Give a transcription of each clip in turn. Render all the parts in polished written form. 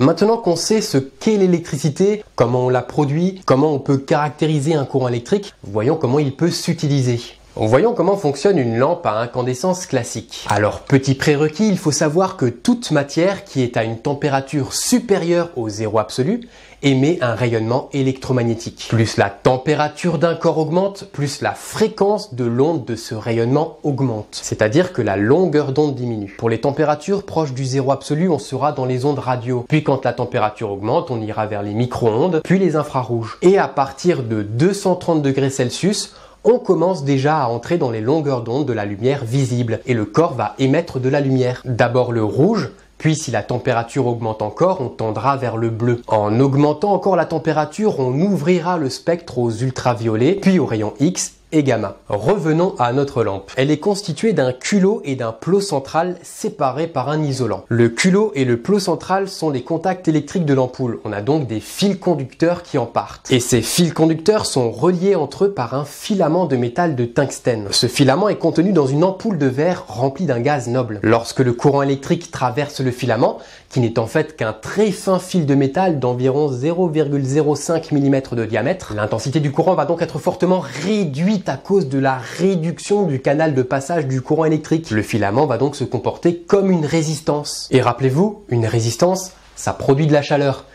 Maintenant qu'on sait ce qu'est l'électricité, comment on la produit, comment on peut caractériser un courant électrique, voyons comment il peut s'utiliser. Voyons comment fonctionne une lampe à incandescence classique. Alors, petit prérequis, il faut savoir que toute matière qui est à une température supérieure au zéro absolu émet un rayonnement électromagnétique. Plus la température d'un corps augmente, plus la fréquence de l'onde de ce rayonnement augmente. C'est-à-dire que la longueur d'onde diminue. Pour les températures proches du zéro absolu, on sera dans les ondes radio. Puis quand la température augmente, on ira vers les micro-ondes, puis les infrarouges. Et à partir de 230 degrés Celsius, on commence déjà à entrer dans les longueurs d'onde de la lumière visible et le corps va émettre de la lumière. D'abord le rouge, puis si la température augmente encore, on tendra vers le bleu. En augmentant encore la température, on ouvrira le spectre aux ultraviolets, puis aux rayons X et gamma. Revenons à notre lampe. Elle est constituée d'un culot et d'un plot central séparés par un isolant. Le culot et le plot central sont les contacts électriques de l'ampoule. On a donc des fils conducteurs qui en partent. Et ces fils conducteurs sont reliés entre eux par un filament de métal de tungstène. Ce filament est contenu dans une ampoule de verre remplie d'un gaz noble. Lorsque le courant électrique traverse le filament, qui n'est en fait qu'un très fin fil de métal d'environ 0,05 mm de diamètre, l'intensité du courant va donc être fortement réduite à cause de la réduction du canal de passage du courant électrique. Le filament va donc se comporter comme une résistance. Et rappelez-vous, une résistance, ça produit de la chaleur.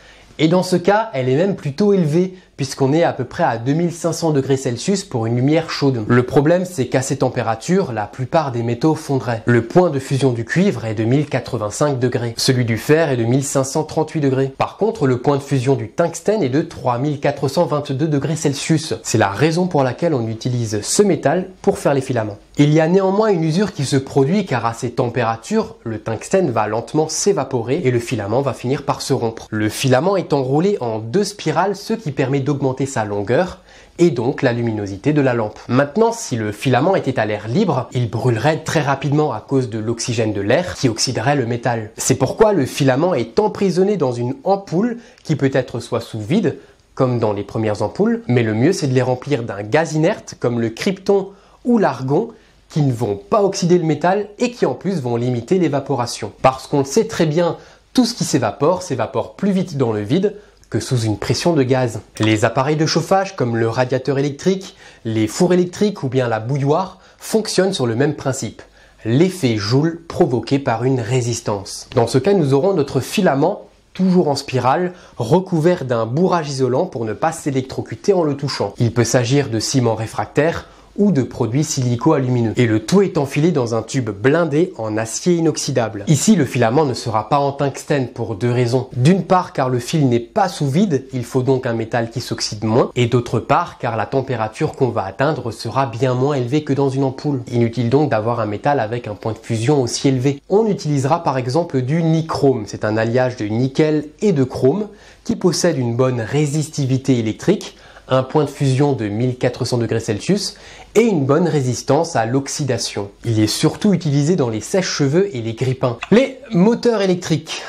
Et dans ce cas, elle est même plutôt élevée, puisqu'on est à peu près à 2500 degrés Celsius pour une lumière chaude. Le problème, c'est qu'à ces températures, la plupart des métaux fondraient. Le point de fusion du cuivre est de 1085 degrés. Celui du fer est de 1538 degrés. Par contre, le point de fusion du tungstène est de 3422 degrés Celsius. C'est la raison pour laquelle on utilise ce métal pour faire les filaments. Il y a néanmoins une usure qui se produit car à ces températures, le tungstène va lentement s'évaporer et le filament va finir par se rompre. Le filament est enroulé en deux spirales, ce qui permet d'augmenter sa longueur et donc la luminosité de la lampe. Maintenant, si le filament était à l'air libre, il brûlerait très rapidement à cause de l'oxygène de l'air qui oxyderait le métal. C'est pourquoi le filament est emprisonné dans une ampoule qui peut être soit sous vide, comme dans les premières ampoules, mais le mieux c'est de les remplir d'un gaz inerte comme le krypton ou l'argon, qui ne vont pas oxyder le métal et qui en plus vont limiter l'évaporation. Parce qu'on le sait très bien, tout ce qui s'évapore plus vite dans le vide que sous une pression de gaz. Les appareils de chauffage comme le radiateur électrique, les fours électriques ou bien la bouilloire fonctionnent sur le même principe. L'effet Joule provoqué par une résistance. Dans ce cas, nous aurons notre filament toujours en spirale, recouvert d'un bourrage isolant pour ne pas s'électrocuter en le touchant. Il peut s'agir de ciment réfractaire ou de produits silico-alumineux. Et le tout est enfilé dans un tube blindé en acier inoxydable. Ici, le filament ne sera pas en tungstène pour deux raisons. D'une part, car le fil n'est pas sous vide, il faut donc un métal qui s'oxyde moins. Et d'autre part, car la température qu'on va atteindre sera bien moins élevée que dans une ampoule. Inutile donc d'avoir un métal avec un point de fusion aussi élevé. On utilisera par exemple du nichrome. C'est un alliage de nickel et de chrome qui possède une bonne résistivité électrique, un point de fusion de 1400 degrés Celsius et une bonne résistance à l'oxydation. Il est surtout utilisé dans les sèche-cheveux et les grippins. Les moteurs électriques,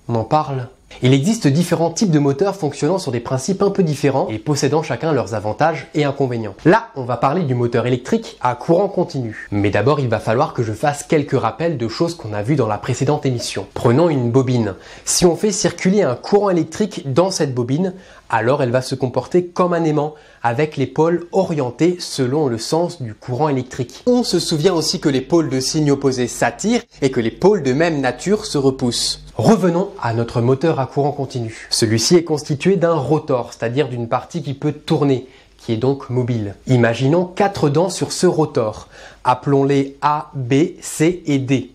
on en parle ? Il existe différents types de moteurs fonctionnant sur des principes un peu différents et possédant chacun leurs avantages et inconvénients. Là, on va parler du moteur électrique à courant continu. Mais d'abord, il va falloir que je fasse quelques rappels de choses qu'on a vues dans la précédente émission. Prenons une bobine. Si on fait circuler un courant électrique dans cette bobine, alors elle va se comporter comme un aimant, avec les pôles orientés selon le sens du courant électrique. On se souvient aussi que les pôles de signe opposé s'attirent et que les pôles de même nature se repoussent. Revenons à notre moteur à courant continu. Celui-ci est constitué d'un rotor, c'est-à-dire d'une partie qui peut tourner, qui est donc mobile. Imaginons 4 dents sur ce rotor. Appelons-les A, B, C et D.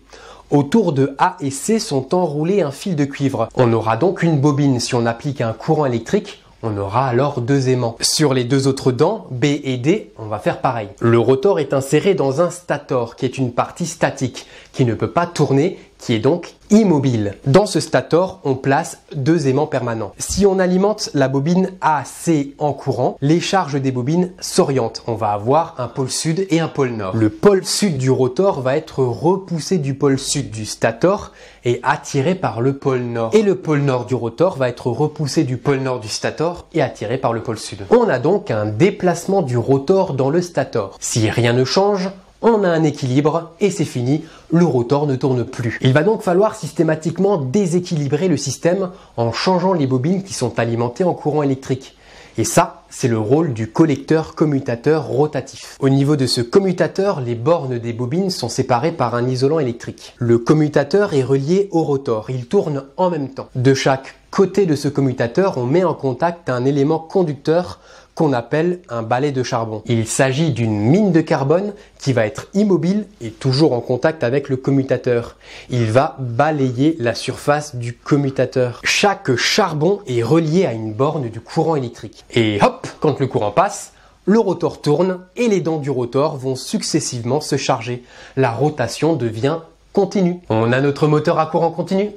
Autour de A et C sont enroulés un fil de cuivre. On aura donc une bobine. Si on applique un courant électrique, on aura alors deux aimants. Sur les deux autres dents, B et D, on va faire pareil. Le rotor est inséré dans un stator, qui est une partie statique, qui ne peut pas tourner, qui est donc immobile. Dans ce stator, on place deux aimants permanents. Si on alimente la bobine AC en courant, les charges des bobines s'orientent. On va avoir un pôle sud et un pôle nord. Le pôle sud du rotor va être repoussé du pôle sud du stator et attiré par le pôle nord. Et le pôle nord du rotor va être repoussé du pôle nord du stator et attiré par le pôle sud. On a donc un déplacement du rotor dans le stator. Si rien ne change, on a un équilibre et c'est fini, le rotor ne tourne plus. Il va donc falloir systématiquement déséquilibrer le système en changeant les bobines qui sont alimentées en courant électrique. Et ça, c'est le rôle du collecteur commutateur rotatif. Au niveau de ce commutateur, les bornes des bobines sont séparées par un isolant électrique. Le commutateur est relié au rotor, il tourne en même temps. De chaque côté de ce commutateur, on met en contact un élément conducteur qu'on appelle un balai de charbon. Il s'agit d'une mine de carbone qui va être immobile et toujours en contact avec le commutateur. Il va balayer la surface du commutateur. Chaque charbon est relié à une borne du courant électrique. Et hop, quand le courant passe, le rotor tourne et les dents du rotor vont successivement se charger. La rotation devient continue. On a notre moteur à courant continu.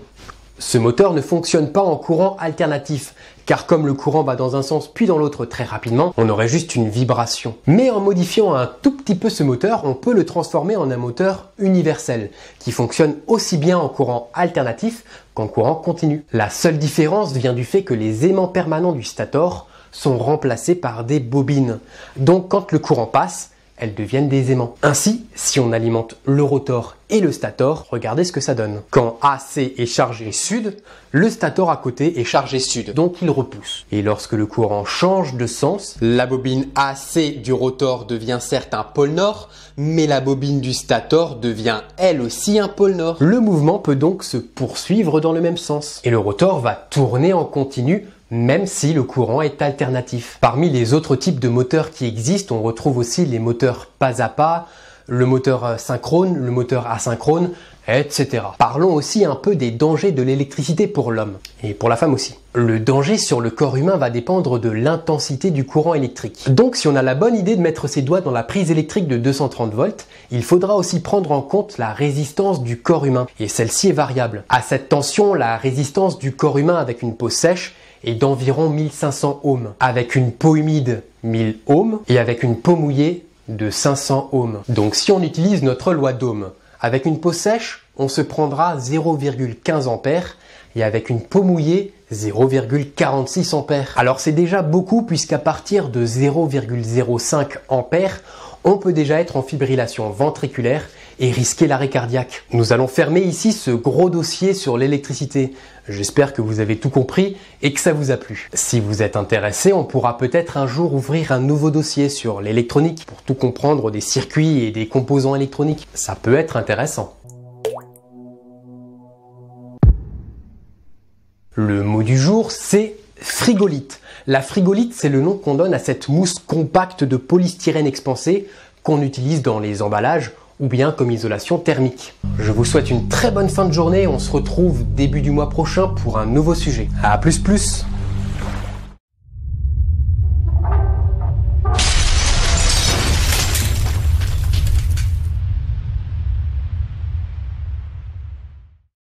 Ce moteur ne fonctionne pas en courant alternatif, car comme le courant va dans un sens puis dans l'autre très rapidement, on aurait juste une vibration. Mais en modifiant un tout petit peu ce moteur, on peut le transformer en un moteur universel, qui fonctionne aussi bien en courant alternatif qu'en courant continu. La seule différence vient du fait que les aimants permanents du stator sont remplacés par des bobines. Donc quand le courant passe, elles deviennent des aimants. Ainsi, si on alimente le rotor et le stator, regardez ce que ça donne. Quand AC est chargé sud, le stator à côté est chargé sud, donc il repousse. Et lorsque le courant change de sens, la bobine AC du rotor devient certes un pôle nord, mais la bobine du stator devient elle aussi un pôle nord. Le mouvement peut donc se poursuivre dans le même sens. Et le rotor va tourner en continu même si le courant est alternatif. Parmi les autres types de moteurs qui existent, on retrouve aussi les moteurs pas à pas, le moteur synchrone, le moteur asynchrone, etc. Parlons aussi un peu des dangers de l'électricité pour l'homme, et pour la femme aussi. Le danger sur le corps humain va dépendre de l'intensité du courant électrique. Donc si on a la bonne idée de mettre ses doigts dans la prise électrique de 230 volts, il faudra aussi prendre en compte la résistance du corps humain, et celle-ci est variable. À cette tension, la résistance du corps humain avec une peau sèche est d'environ 1500 ohms, avec une peau humide 1000 ohms et avec une peau mouillée de 500 ohms. Donc si on utilise notre loi d'Ohm, avec une peau sèche, on se prendra 0,15 ampères et avec une peau mouillée 0,46 ampères. Alors c'est déjà beaucoup puisqu'à partir de 0,05 ampères, on peut déjà être en fibrillation ventriculaire et risquer l'arrêt cardiaque. Nous allons fermer ici ce gros dossier sur l'électricité. J'espère que vous avez tout compris et que ça vous a plu. Si vous êtes intéressé, on pourra peut-être un jour ouvrir un nouveau dossier sur l'électronique pour tout comprendre des circuits et des composants électroniques. Ça peut être intéressant. Le mot du jour, c'est frigolite. La frigolite, c'est le nom qu'on donne à cette mousse compacte de polystyrène expansé qu'on utilise dans les emballages ou bien comme isolation thermique. Je vous souhaite une très bonne fin de journée, on se retrouve début du mois prochain pour un nouveau sujet. À plus!